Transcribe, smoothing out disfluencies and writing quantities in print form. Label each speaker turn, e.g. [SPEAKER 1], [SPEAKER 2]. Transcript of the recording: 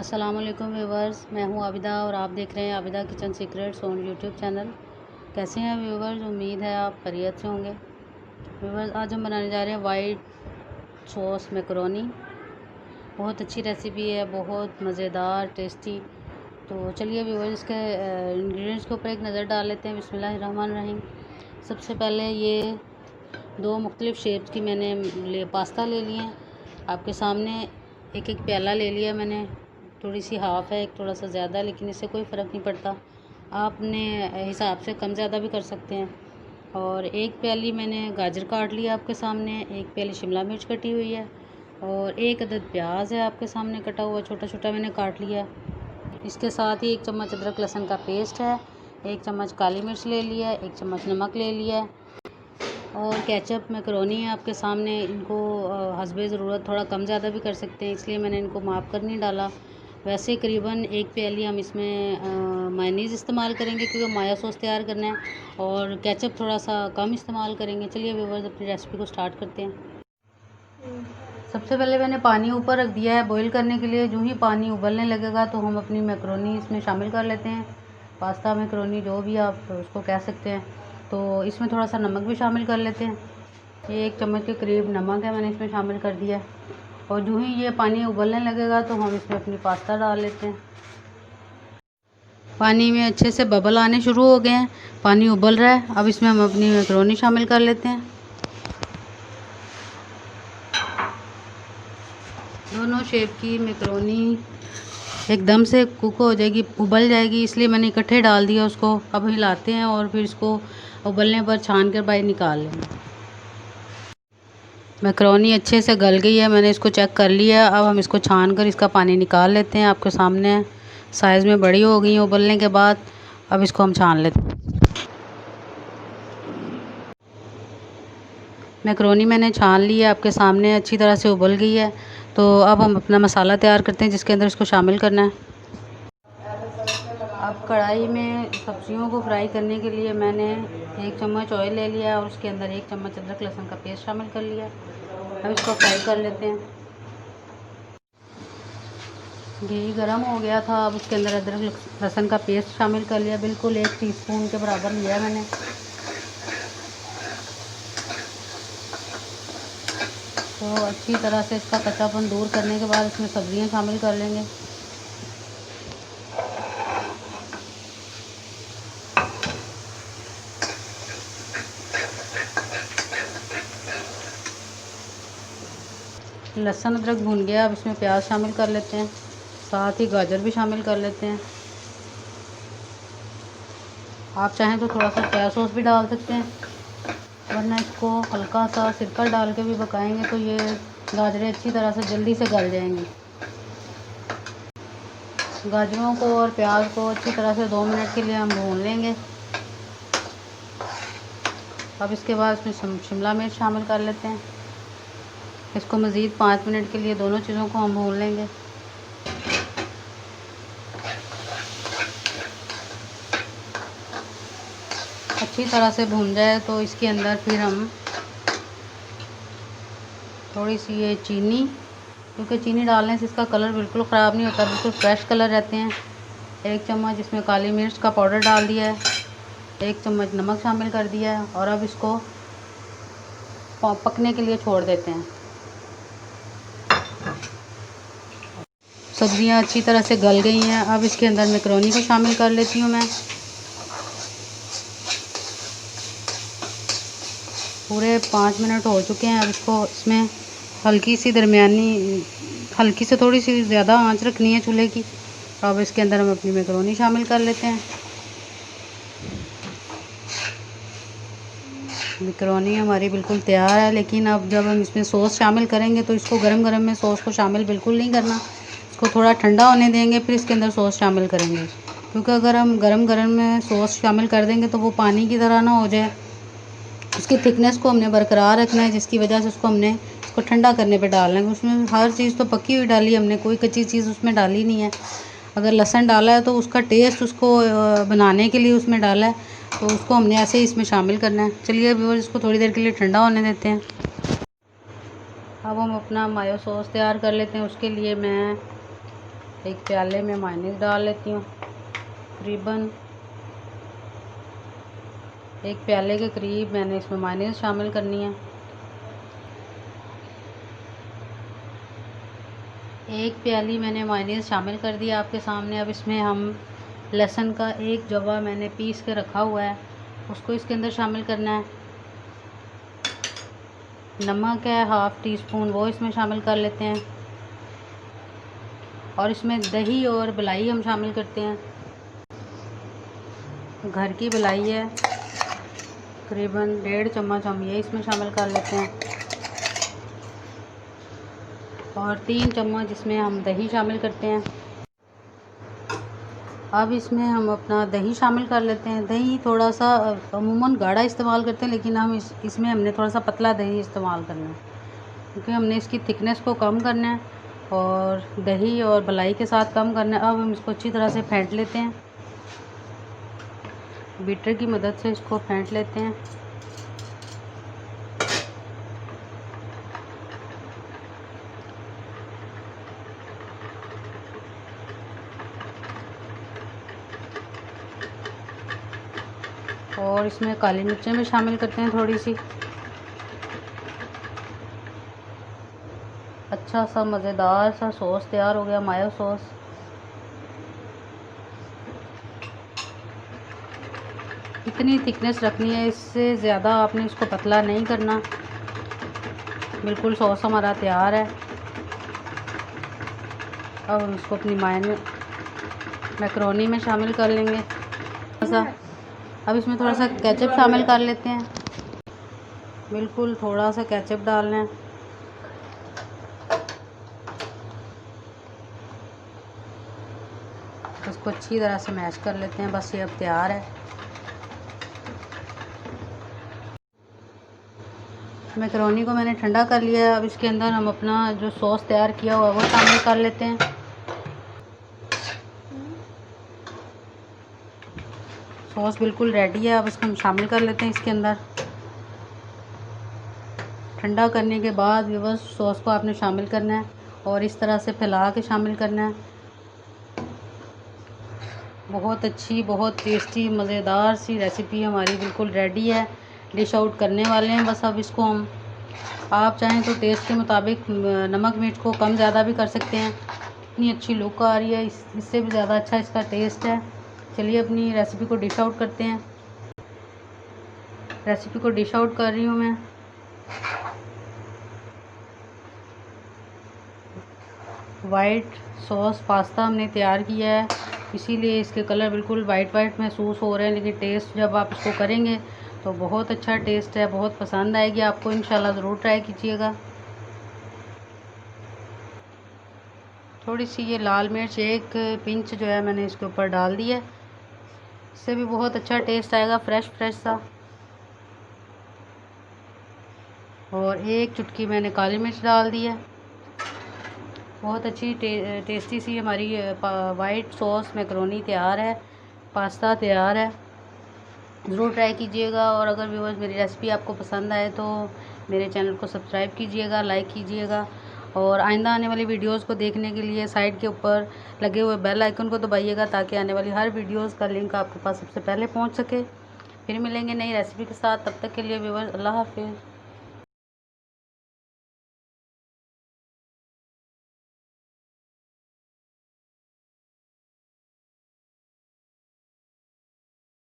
[SPEAKER 1] अस्सलाम वालेकुम व्यूवर्स, मैं हूं आबिदा और आप देख रहे हैं Abida kitchen secrets on YouTube channel. कैसे हैं व्यूवर्स? उम्मीद है आप खैरियत से होंगे। व्यूवर्स, आज हम बनाने जा रहे हैं वाइट सॉस मैकरोनी। बहुत अच्छी रेसिपी है, बहुत मज़ेदार टेस्टी। तो चलिए व्यूवर्स, इसके इंग्रेडिएंट्स के ऊपर एक नज़र डाल लेते हैं। बिस्मिल्लाहिर्रहमानिर्रहीम। सबसे पहले ये दो मुख्तलिफ़ शेप्स की मैंने पास्ता ले लिए हैं। आपके सामने एक एक प्याला ले लिया मैंने। थोड़ी सी हाफ़ है, एक थोड़ा सा ज़्यादा, लेकिन इससे कोई फ़र्क नहीं पड़ता। आपने हिसाब से कम ज़्यादा भी कर सकते हैं। और एक प्याली मैंने गाजर काट लिया आपके सामने, एक प्याली शिमला मिर्च कटी हुई है और एक अदद प्याज है आपके सामने कटा हुआ, छोटा छोटा मैंने काट लिया। इसके साथ ही 1 चम्मच अदरक लहसुन का पेस्ट है, 1 चम्मच काली मिर्च ले लिया है, 1 चम्मच नमक ले लिया है और केचप मैकरोनी है आपके सामने। इनको हस्बे ज़रूरत थोड़ा कम ज़्यादा भी कर सकते हैं, इसलिए मैंने इनको माप कर नहीं डाला। वैसे करीबन 1 प्याली हम इसमें मायोनीज़ इस्तेमाल करेंगे क्योंकि माया सॉस तैयार करना है, और केचप थोड़ा सा कम इस्तेमाल करेंगे। चलिए व्यूअर्स, अपनी रेसिपी को स्टार्ट करते हैं। सबसे पहले मैंने पानी ऊपर रख दिया है बॉईल करने के लिए। जो ही पानी उबलने लगेगा तो हम अपनी मैकरोनी इसमें शामिल कर लेते हैं। पास्ता मैकरोनी जो भी आप उसको कह सकते हैं। तो इसमें थोड़ा सा नमक भी शामिल कर लेते हैं। ये 1 चम्मच के करीब नमक है, मैंने इसमें शामिल कर दिया है। और जो ही ये पानी उबलने लगेगा तो हम इसमें अपनी पास्ता डाल लेते हैं। पानी में अच्छे से बबल आने शुरू हो गए हैं, पानी उबल रहा है। अब इसमें हम अपनी मैकरोनी शामिल कर लेते हैं। दोनों शेप की मैकरोनी एकदम से कुक हो जाएगी, उबल जाएगी, इसलिए मैंने इकट्ठे डाल दिया उसको। अब हिलाते हैं और फिर इसको उबलने पर छान कर बाहर निकाल लेंगे। मैकरोनी अच्छे से गल गई है, मैंने इसको चेक कर लिया। अब हम इसको छान कर इसका पानी निकाल लेते हैं। आपके सामने साइज़ में बड़ी हो गई है उबलने के बाद। अब इसको हम छान लेते हैं। मैकरोनी मैंने छान ली है, आपके सामने अच्छी तरह से उबल गई है। तो अब हम अपना मसाला तैयार करते हैं जिसके अंदर इसको शामिल करना है। अब कढ़ाई में सब्जियों को फ्राई करने के लिए मैंने 1 चम्मच ऑयल ले लिया और उसके अंदर 1 चम्मच अदरक लहसुन का पेस्ट शामिल कर लिया। अब इसको फ्राई कर लेते हैं। घी गरम हो गया था, अब उसके अंदर अदरक लहसुन का पेस्ट शामिल कर लिया। बिल्कुल 1 टीस्पून के बराबर लिया मैंने। तो अच्छी तरह से इसका कच्चापन दूर करने के बाद इसमें सब्जियां शामिल कर लेंगे। लहसुन अदरक भून गया, अब इसमें प्याज शामिल कर लेते हैं, साथ ही गाजर भी शामिल कर लेते हैं। आप चाहें तो थोड़ा सा सोया सॉस भी डाल सकते हैं, वरना इसको हल्का सा सिरका डाल के भी पकाएंगे तो ये गाजरें अच्छी तरह से जल्दी से गल जाएंगी। गाजरों को और प्याज को अच्छी तरह से 2 मिनट के लिए हम भून लेंगे। अब इसके बाद इसमें शिमला मिर्च शामिल कर लेते हैं। इसको मज़ीद 5 मिनट के लिए दोनों चीज़ों को हम भून लेंगे। अच्छी तरह से भून जाए तो इसके अंदर फिर हम थोड़ी सी ये चीनी, क्योंकि चीनी डालने से इसका कलर बिल्कुल ख़राब नहीं होता, बिल्कुल फ्रेश कलर रहते हैं। 1 चम्मच इसमें काली मिर्च का पाउडर डाल दिया है, 1 चम्मच नमक शामिल कर दिया है और अब इसको पकने के लिए छोड़ देते हैं। सब्जियां अच्छी तरह से गल गई हैं, अब इसके अंदर मैकरोनी को शामिल कर लेती हूँ मैं। पूरे 5 मिनट हो चुके हैं। अब इसको इसमें हल्की से थोड़ी सी ज़्यादा आंच रखनी है चूल्हे की। अब इसके अंदर हम अपनी मैकरोनी शामिल कर लेते हैं। मैकरोनी हमारी बिल्कुल तैयार है, लेकिन अब जब हम इसमें सॉस शामिल करेंगे तो इसको गरम गरम में सॉस को शामिल बिल्कुल नहीं करना। इसको थोड़ा ठंडा होने देंगे, फिर इसके अंदर सॉस शामिल करेंगे, क्योंकि अगर हम गरम गरम में सॉस शामिल कर देंगे तो वो पानी की तरह ना हो जाए। उसकी थिकनेस को हमने बरकरार रखना है, जिसकी वजह से इसको ठंडा करने पे डालना है। उसमें हर चीज़ तो पकी हुई डाली हमने, कोई कच्ची चीज़ उसमें डाली नहीं है। अगर लहसुन डाला है तो उसका टेस्ट उसको बनाने के लिए उसमें डाला है, तो उसको हमने ऐसे ही इसमें शामिल करना है। चलिए व्यूअर्स, इसको थोड़ी देर के लिए ठंडा होने देते हैं। अब हम अपना मायो सॉस तैयार कर लेते हैं। उसके लिए मैं एक प्याले में मायनीस डाल लेती हूँ। करीबन एक प्याले के करीब मैंने इसमें मायनीस शामिल करनी है। एक प्याली मैंने मायनीस शामिल कर दिया आपके सामने। अब इसमें हम लहसुन का एक जवा मैंने पीस के रखा हुआ है, उसको इसके अंदर शामिल करना है। नमक है 1/2 टीस्पून, वो इसमें शामिल कर लेते हैं। और इसमें दही और मलाई हम शामिल करते हैं। घर की मलाई है, करीबन 1.5 चम्मच हम ये इसमें शामिल कर लेते हैं। और 3 चम्मच इसमें हम दही शामिल करते हैं। अब इसमें हम अपना दही शामिल कर लेते हैं। दही थोड़ा सा अमूमन गाढ़ा इस्तेमाल करते हैं, लेकिन हम इसमें हमने थोड़ा सा पतला दही इस्तेमाल करना है, क्योंकि हमने इसकी थिकनेस को कम करना है और दही और मलाई के साथ कम करना है। अब हम इसको अच्छी तरह से फेंट लेते हैं, बीटर की मदद से इसको फेंट लेते हैं। और इसमें काली मिर्चें भी शामिल करते हैं थोड़ी सी। अच्छा सा मज़ेदार सा सॉस तैयार हो गया, मायो सॉस। इतनी थिकनेस रखनी है, इससे ज़्यादा आपने इसको पतला नहीं करना। बिल्कुल सॉस हमारा तैयार है। अब हम इसको अपनी मैकरोनी में शामिल कर लेंगे। अब इसमें थोड़ा सा केचप शामिल कर लेते हैं। बिल्कुल थोड़ा सा केचप डालना है। इसको अच्छी तरह से मैश कर लेते हैं। बस ये अब तैयार है। मैकरोनी को मैंने ठंडा कर लिया है। अब इसके अंदर हम अपना जो सॉस तैयार किया हुआ है वो शामिल कर लेते हैं। सॉस बिल्कुल रेडी है। अब इसको हम शामिल कर लेते हैं इसके अंदर। ठंडा करने के बाद बस सॉस को आपने शामिल करना है और इस तरह से फैला के शामिल करना है। बहुत अच्छी, बहुत टेस्टी, मज़ेदार सी रेसिपी हमारी बिल्कुल रेडी है। डिश आउट करने वाले हैं बस। अब इसको हम, आप चाहें तो टेस्ट के मुताबिक नमक मिर्च को कम ज़्यादा भी कर सकते हैं। इतनी अच्छी लुक आ रही है, इससे भी ज़्यादा अच्छा इसका टेस्ट है। चलिए अपनी रेसिपी को डिश आउट करते हैं। रेसिपी को डिश आउट कर रही हूँ मैं। वाइट सॉस पास्ता हमने तैयार किया है, इसीलिए इसके कलर बिल्कुल वाइट वाइट महसूस हो रहे हैं, लेकिन टेस्ट जब आप इसको करेंगे तो बहुत अच्छा टेस्ट है। बहुत पसंद आएगी आपको, इंशाल्लाह ज़रूर ट्राई कीजिएगा। थोड़ी सी ये लाल मिर्च एक पिंच जो है मैंने इसके ऊपर डाल दी है, इससे भी बहुत अच्छा टेस्ट आएगा, फ्रेश फ्रेश सा। और एक चुटकी मैंने काली मिर्च डाल दी है। बहुत अच्छी टेस्टी सी हमारी वाइट सॉस मैकरोनी तैयार है, पास्ता तैयार है। ज़रूर ट्राई कीजिएगा। और अगर व्यूअर्स मेरी रेसिपी आपको पसंद आए तो मेरे चैनल को सब्सक्राइब कीजिएगा, लाइक कीजिएगा। और आइंदा आने वाली वीडियोस को देखने के लिए साइड के ऊपर लगे हुए बेल आइकन को दबाइएगा, ताकि आने वाली हर वीडियोस का लिंक आपके पास सबसे पहले पहुंच सके। फिर मिलेंगे नई रेसिपी के साथ, तब तक के लिए व्यूअर्स अल्लाह हाफिज़।